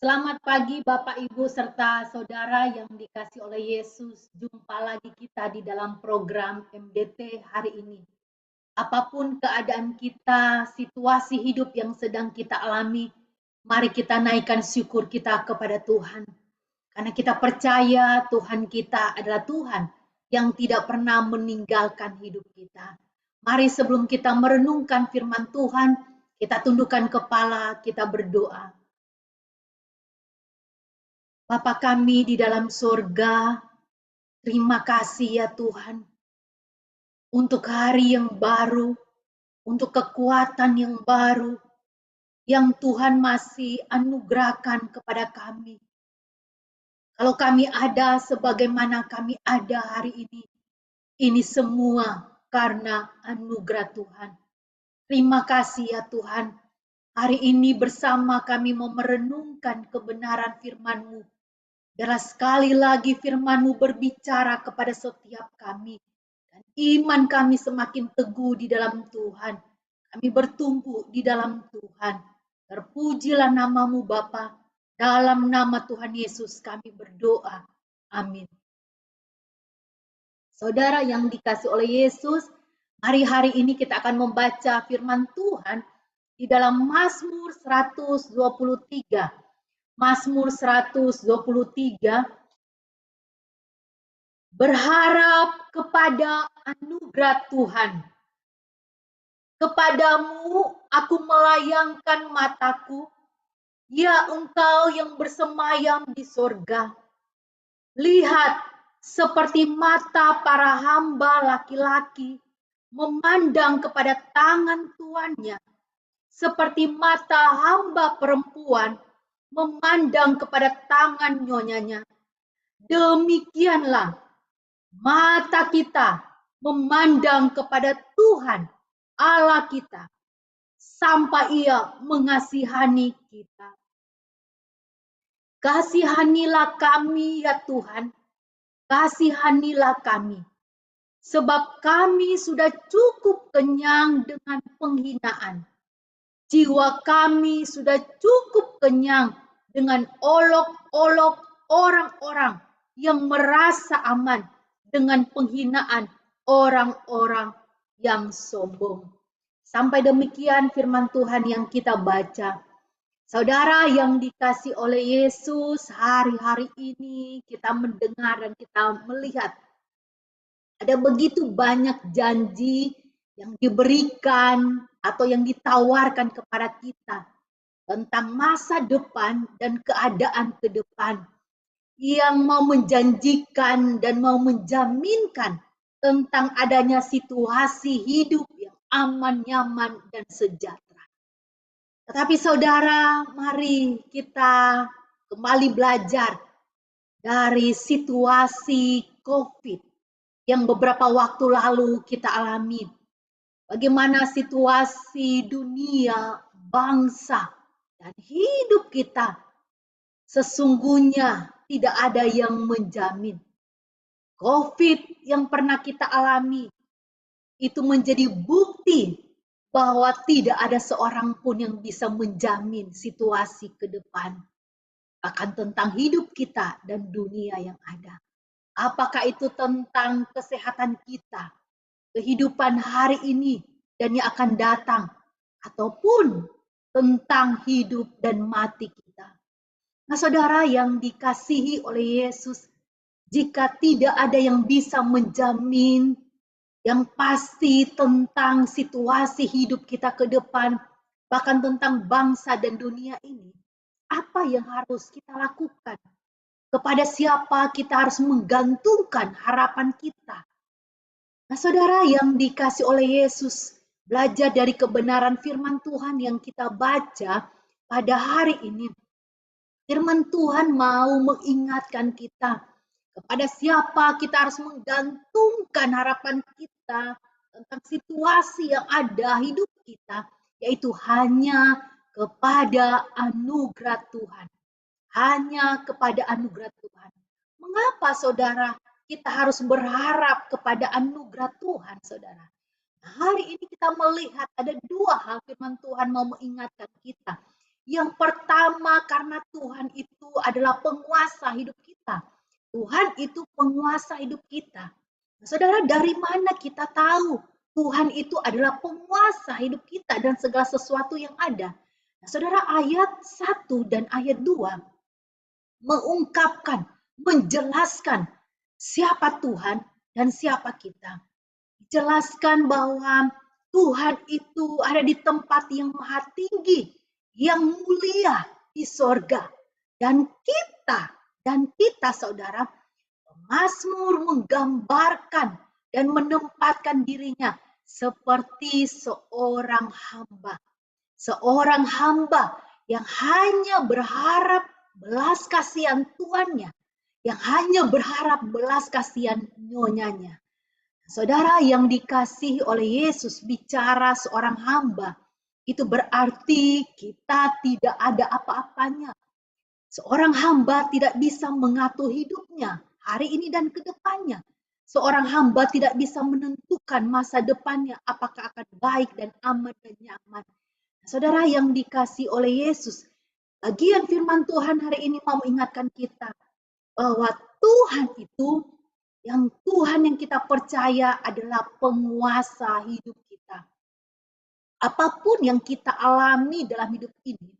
Selamat pagi Bapak, Ibu, serta saudara yang dikasih oleh Yesus. Jumpa lagi kita di dalam program MDT hari ini. Apapun keadaan kita, situasi hidup yang sedang kita alami, mari kita naikkan syukur kita kepada Tuhan. Karena kita percaya Tuhan kita adalah Tuhan yang tidak pernah meninggalkan hidup kita. Mari sebelum kita merenungkan firman Tuhan, kita tundukkan kepala, kita berdoa. Bapa kami di dalam surga, terima kasih ya Tuhan, untuk hari yang baru, untuk kekuatan yang baru, yang Tuhan masih anugerahkan kepada kami. Kalau kami ada sebagaimana kami ada hari ini semua karena anugerah Tuhan. Terima kasih ya Tuhan, hari ini bersama kami mau merenungkan kebenaran firman-Mu. Biarlah sekali lagi firman-Mu berbicara kepada setiap kami. Dan iman kami semakin teguh di dalam Tuhan. Kami bertumbuh di dalam Tuhan. Terpujilah nama-Mu Bapa. Dalam nama Tuhan Yesus kami berdoa. Amin. Saudara yang dikasih oleh Yesus, mari hari ini kita akan membaca firman Tuhan di dalam Mazmur 123. Mazmur 123 berharap kepada anugerah Tuhan. Kepadamu aku melayangkan mataku, ya Engkau yang bersemayam di sorga. Lihat, seperti mata para hamba laki-laki memandang kepada tangan tuannya, seperti mata hamba perempuan memandang kepada tangan nyonyanya. Demikianlah mata kita memandang kepada Tuhan Allah kita sampai Ia mengasihani kita. Kasihanilah kami ya Tuhan, kasihanilah kami, sebab kami sudah cukup kenyang dengan penghinaan. Jiwa kami sudah cukup kenyang dengan olok-olok orang-orang yang merasa aman dengan penghinaan orang-orang yang sombong. Sampai demikian firman Tuhan yang kita baca. Saudara yang dikasih oleh Yesus, hari-hari ini kita mendengar dan kita melihat ada begitu banyak janji yang diberikan atau yang ditawarkan kepada kita tentang masa depan dan keadaan ke depan yang mau menjanjikan dan mau menjaminkan tentang adanya situasi hidup yang aman, nyaman, dan sejahtera. Tetapi saudara, mari kita kembali belajar dari situasi COVID yang beberapa waktu lalu kita alami. Bagaimana situasi dunia, bangsa, dan hidup kita sesungguhnya tidak ada yang menjamin. COVID yang pernah kita alami itu menjadi bukti bahwa tidak ada seorang pun yang bisa menjamin situasi ke depan akan tentang hidup kita dan dunia yang ada. Apakah itu tentang kesehatan kita, kehidupan hari ini dan yang akan datang, ataupun tentang hidup dan mati kita. Nah, saudara yang dikasihi oleh Yesus, jika tidak ada yang bisa menjamin yang pasti tentang situasi hidup kita ke depan, bahkan tentang bangsa dan dunia ini, apa yang harus kita lakukan? Kepada siapa kita harus menggantungkan harapan kita? Nah, saudara yang dikasih oleh Yesus, belajar dari kebenaran firman Tuhan yang kita baca pada hari ini. Firman Tuhan mau mengingatkan kita kepada siapa kita harus menggantungkan harapan kita tentang situasi yang ada hidup kita, yaitu hanya kepada anugerah Tuhan. Hanya kepada anugerah Tuhan. Mengapa saudara kita harus berharap kepada anugerah Tuhan, saudara? Hari ini kita melihat ada dua hal firman Tuhan mau mengingatkan kita. Yang pertama, karena Tuhan itu adalah penguasa hidup kita. Tuhan itu penguasa hidup kita. Nah, saudara, dari mana kita tahu Tuhan itu adalah penguasa hidup kita dan segala sesuatu yang ada? Nah, saudara, ayat 1 dan ayat 2 mengungkapkan, menjelaskan siapa Tuhan dan siapa kita. Jelaskan bahwa Tuhan itu ada di tempat yang maha tinggi, yang mulia di sorga. Dan kita saudara, Mazmur menggambarkan dan menempatkan dirinya seperti seorang hamba. Seorang hamba yang hanya berharap belas kasihan tuannya, yang hanya berharap belas kasihan nyonyanya. Saudara yang dikasihi oleh Yesus bicara seorang hamba, itu berarti kita tidak ada apa-apanya. Seorang hamba tidak bisa mengatur hidupnya hari ini dan ke depannya. Seorang hamba tidak bisa menentukan masa depannya apakah akan baik dan aman dan nyaman. Saudara yang dikasihi oleh Yesus, bagian firman Tuhan hari ini mau mengingatkan kita bahwa Tuhan itu, yang Tuhan yang kita percaya adalah penguasa hidup kita. Apapun yang kita alami dalam hidup ini,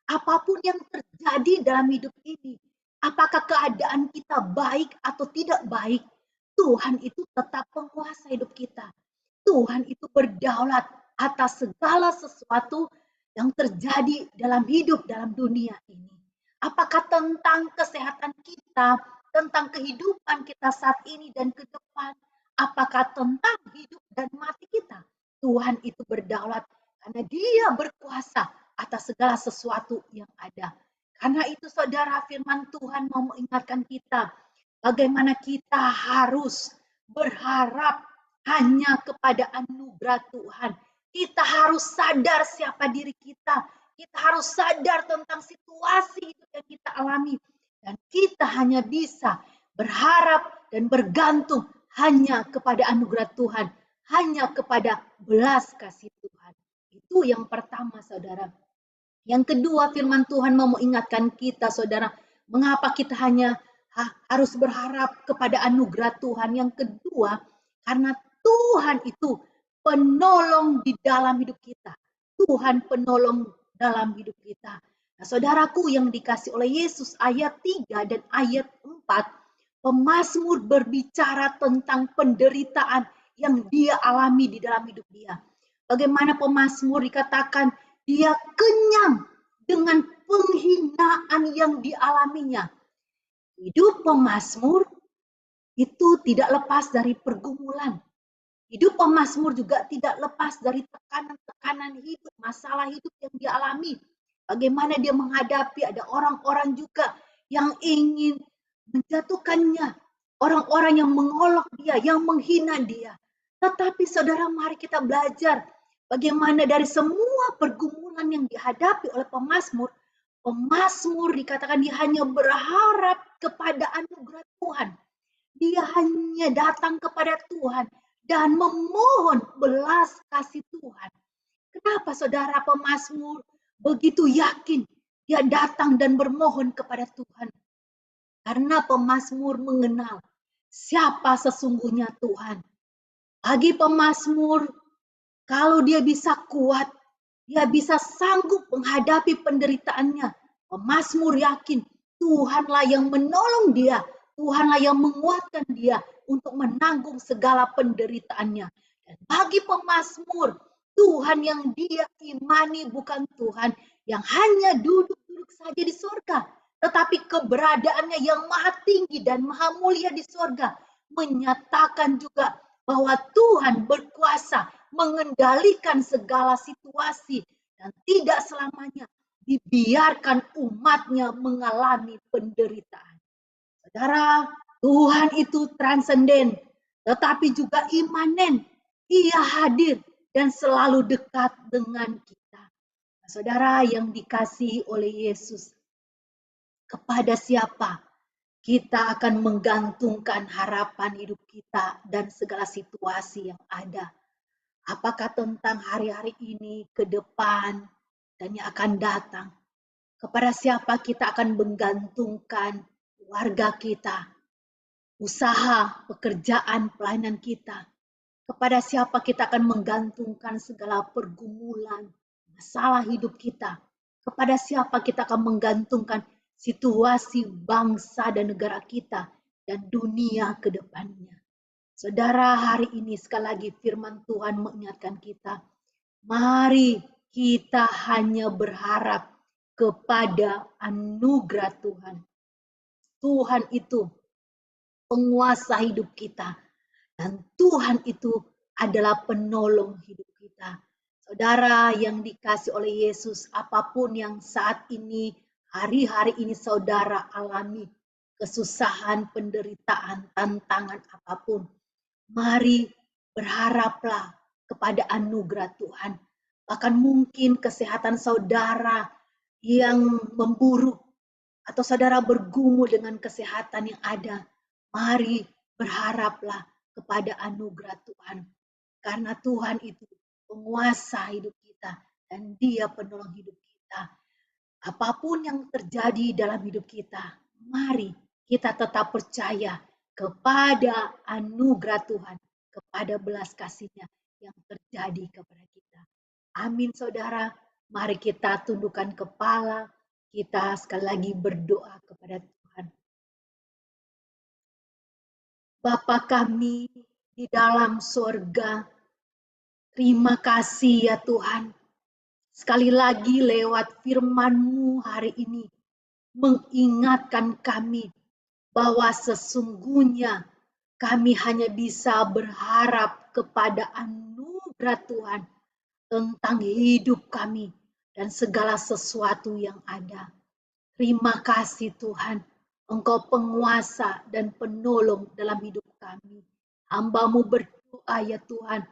apapun yang terjadi dalam hidup ini, apakah keadaan kita baik atau tidak baik, Tuhan itu tetap penguasa hidup kita. Tuhan itu berdaulat atas segala sesuatu yang terjadi dalam hidup dalam dunia ini. Apakah tentang kesehatan kita, tentang kehidupan kita saat ini dan ke depan, apakah tentang hidup dan mati kita, Tuhan itu berdaulat karena Dia berkuasa atas segala sesuatu yang ada. Karena itu saudara, firman Tuhan mau mengingatkan kita bagaimana kita harus berharap hanya kepada anugerah Tuhan. Kita harus sadar siapa diri kita. Kita harus sadar tentang situasi itu yang kita alami. Dan kita hanya bisa berharap dan bergantung hanya kepada anugerah Tuhan. Hanya kepada belas kasih Tuhan. Itu yang pertama, saudara. Yang kedua, firman Tuhan mau mengingatkan kita, saudara, mengapa kita hanya harus berharap kepada anugerah Tuhan. Yang kedua, karena Tuhan itu penolong di dalam hidup kita. Tuhan penolong dalam hidup kita. Nah, saudaraku yang dikasih oleh Yesus, ayat 3 dan ayat 4, pemazmur berbicara tentang penderitaan yang dia alami di dalam hidup dia. Bagaimana pemazmur dikatakan dia kenyang dengan penghinaan yang dialaminya. Hidup pemazmur itu tidak lepas dari pergumulan. Hidup pemazmur juga tidak lepas dari tekanan-tekanan hidup, masalah hidup yang dialami. Bagaimana dia menghadapi ada orang-orang juga yang ingin menjatuhkannya. Orang-orang yang mengolok dia, yang menghina dia. Tetapi saudara, mari kita belajar bagaimana dari semua pergumulan yang dihadapi oleh pemazmur, pemazmur dikatakan dia hanya berharap kepada anugerah Tuhan. Dia hanya datang kepada Tuhan dan memohon belas kasih Tuhan. Kenapa saudara pemazmur begitu yakin dia datang dan bermohon kepada Tuhan? Karena pemazmur mengenal siapa sesungguhnya Tuhan. Bagi pemazmur, kalau dia bisa kuat, dia bisa sanggup menghadapi penderitaannya. Pemazmur yakin Tuhanlah yang menolong dia, Tuhanlah yang menguatkan dia untuk menanggung segala penderitaannya. Dan bagi pemazmur, Tuhan yang dia imani bukan Tuhan yang hanya duduk-duduk saja di surga, tetapi keberadaannya yang maha tinggi dan maha mulia di surga menyatakan juga bahwa Tuhan berkuasa mengendalikan segala situasi dan tidak selamanya dibiarkan umatnya mengalami penderitaan. Saudara, Tuhan itu transenden, tetapi juga imanen. Ia hadir dan selalu dekat dengan kita. Saudara yang dikasihi oleh Yesus, kepada siapa kita akan menggantungkan harapan hidup kita dan segala situasi yang ada. Apakah tentang hari-hari ini, ke depan, dan yang akan datang? Kepada siapa kita akan menggantungkan warga kita, usaha, pekerjaan, pelayanan kita. Kepada siapa kita akan menggantungkan segala pergumulan, masalah hidup kita. Kepada siapa kita akan menggantungkan situasi bangsa dan negara kita dan dunia ke depannya. Saudara, hari ini sekali lagi firman Tuhan mengingatkan kita, mari kita hanya berharap kepada anugerah Tuhan. Tuhan itu penguasa hidup kita. Dan Tuhan itu adalah penolong hidup kita. Saudara yang dikasih oleh Yesus, apapun yang saat ini, hari-hari ini saudara alami, kesusahan, penderitaan, tantangan apapun, mari berharaplah kepada anugerah Tuhan. Bahkan mungkin kesehatan saudara yang memburuk, atau saudara bergumul dengan kesehatan yang ada, mari berharaplah kepada anugerah Tuhan. Karena Tuhan itu penguasa hidup kita dan Dia penolong hidup kita. Apapun yang terjadi dalam hidup kita, mari kita tetap percaya kepada anugerah Tuhan, kepada belas kasih-Nya yang terjadi kepada kita. Amin saudara, mari kita tundukkan kepala, kita sekali lagi berdoa kepada Tuhan. Bapa kami di dalam surga, terima kasih ya Tuhan. Sekali lagi lewat firman-Mu hari ini, mengingatkan kami bahwa sesungguhnya kami hanya bisa berharap kepada anugerah Tuhan tentang hidup kami dan segala sesuatu yang ada. Terima kasih Tuhan, Engkau penguasa dan penolong dalam hidup kami. Hamba-Mu berdoa ya Tuhan,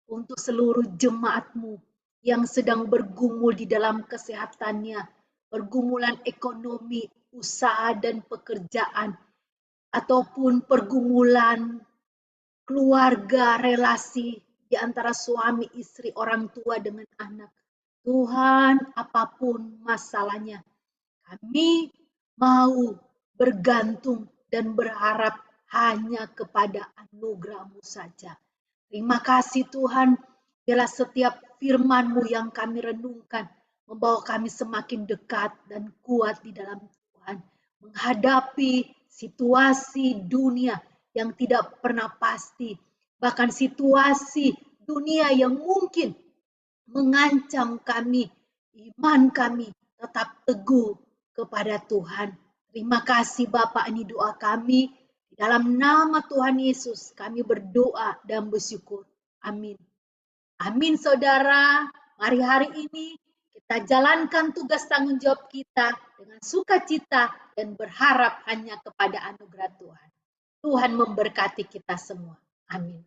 untuk seluruh jemaat-Mu yang sedang bergumul di dalam kesehatannya, pergumulan ekonomi, usaha dan pekerjaan, ataupun pergumulan keluarga, relasi di antara suami, istri, orang tua dengan anak. Tuhan, apapun masalahnya, kami mau bergantung dan berharap hanya kepada anugerah-Mu saja. Terima kasih Tuhan, biarlah setiap firman-Mu yang kami renungkan membawa kami semakin dekat dan kuat di dalam Tuhan. Menghadapi situasi dunia yang tidak pernah pasti, bahkan situasi dunia yang mungkin mengancam kami, iman kami tetap teguh kepada Tuhan. Terima kasih Bapak, ini doa kami. Di dalam nama Tuhan Yesus kami berdoa dan bersyukur. Amin. Amin saudara. Mari hari ini kita jalankan tugas tanggung jawab kita dengan sukacita dan berharap hanya kepada anugerah Tuhan. Tuhan memberkati kita semua. Amin.